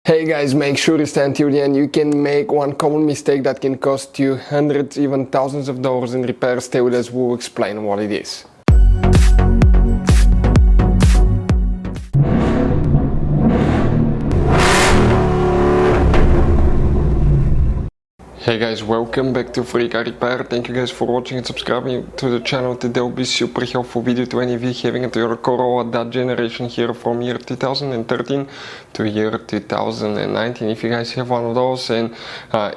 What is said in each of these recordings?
Hey guys, make sure to stay until the end. You can make one common mistake that can cost you hundreds, even thousands of dollars in repairs. Stay with us, we'll explain what it is. Hey guys, welcome back to Free Car Repair. Thank you guys for watching and subscribing to the channel. Today will be super helpful video to any of you having a Toyota Corolla, that generation here from year 2013 to year 2019. If you guys have one of those, and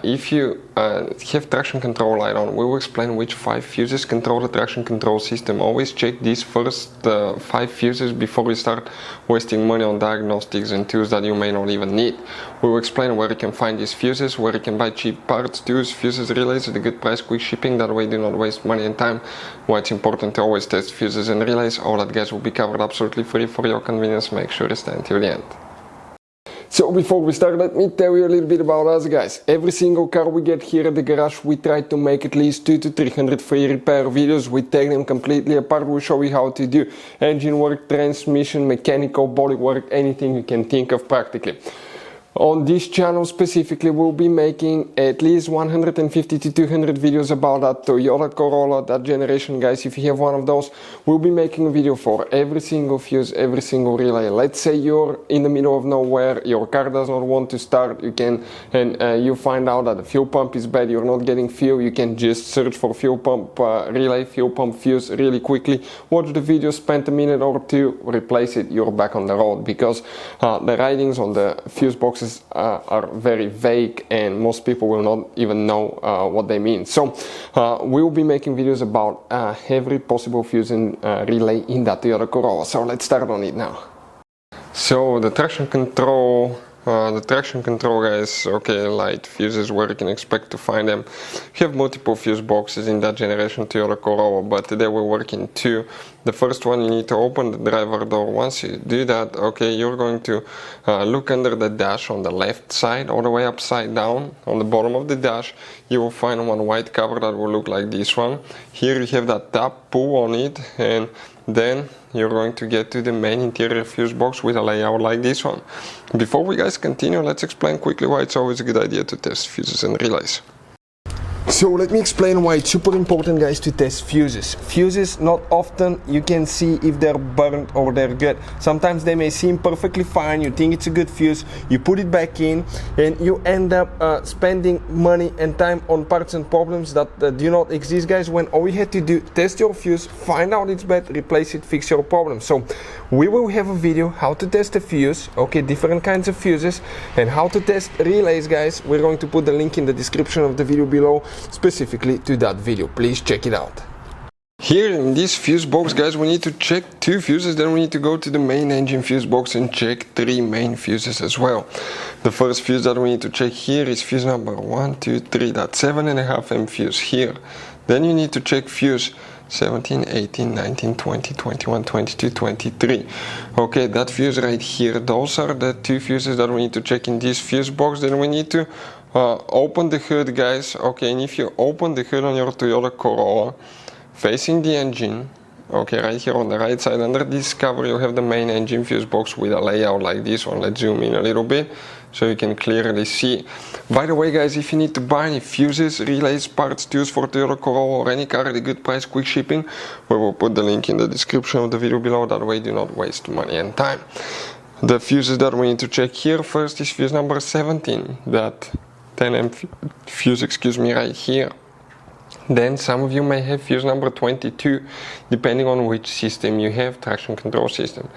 if you have traction control light on, we will explain which 5 fuses control the traction control system. Always check these first 5 fuses before you start wasting money on diagnostics and tools that you may not even need. We will explain where you can find these fuses, where you can buy cheap parts, tools, fuses, relays at a good price, quick shipping, that way do not waste money and time. Why it's important to always test fuses and relays. All that guys will be covered absolutely free for your convenience. Make sure to stay until the end. So before we start, let me tell you a little bit about us guys. Every single car we get here at the garage, we try to make at least 200 to 300 free repair videos. We take them completely apart. We show you how to do engine work, transmission, mechanical, body work, anything you can think of practically. On this channel specifically, we'll be making at least 150 to 200 videos about that Toyota Corolla, that generation guys. If you have one of those, we'll be making a video for every single fuse, every single relay. Let's say you're in the middle of nowhere, your car does not want to start, you can, and you find out that the fuel pump is bad, you're not getting fuel, you can just search for fuel pump relay, fuel pump fuse really quickly, watch the video, spend a minute or two, replace it, you're back on the road, because the writings on the fuse boxes are very vague and most people will not even know what they mean. So we will be making videos about every possible fuse and relay in that Toyota Corolla. So let's start on it now. So the traction control guys, okay, light fuses, where you can expect to find them. You have multiple fuse boxes in that generation Toyota Corolla, but today we're working 2. The first one, you need to open the driver door. Once you do that, okay, you're going to look under the dash on the left side, all the way upside down. On the bottom of the dash, you will find one white cover that will look like this one. Here you have that tab, pull on it, and then you're going to get to the main interior fuse box with a layout like this one. Before we guys continue, let's explain quickly why it's always a good idea to test fuses and relays. So let me explain why it's super important guys to test fuses. Fuses, not often you can see if they're burnt or they're good. Sometimes they may seem perfectly fine, you think it's a good fuse, you put it back in and you end up spending money and time on parts and problems that do not exist guys, when all you had to do, test your fuse, find out it's bad, replace it, fix your problem. So we will have a video how to test a fuse, okay, different kinds of fuses, and how to test relays guys. We're going to put the link in the description of the video below specifically to that video. Please check it out. Here in this fuse box guys, we need to check 2 fuses, then we need to go to the main engine fuse box and check 3 main fuses as well. The first fuse that we need to check here is fuse number 1, 2, 3, that 7.5 M fuse here. Then you need to check fuse 17, 18, 19, 20, 21, 22, 23. Okay, that fuse right here, those are the 2 fuses that we need to check in this fuse box. Then we need to open the hood guys, okay, and if you open the hood on your Toyota Corolla, facing the engine, okay, right here on the right side under this cover you have the main engine fuse box with a layout like this one. Let's zoom in a little bit so you can clearly see. By the way guys, if you need to buy any fuses, relays, parts, tools for Toyota Corolla or any car at a good price, quick shipping, we will put the link in the description of the video below, that way do not waste money and time. The fuses that we need to check here first is fuse number 17, that 10M fuse, excuse me, right here. Then some of you may have fuse number 22, depending on which system you have, traction control system.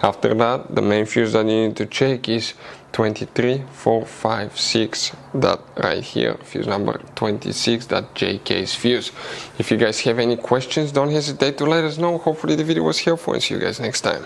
After that, the main fuse that you need to check is 23, 4, 5, 6, that right here, fuse number 26, that JK's fuse. If you guys have any questions, don't hesitate to let us know. Hopefully the video was helpful and see you guys next time.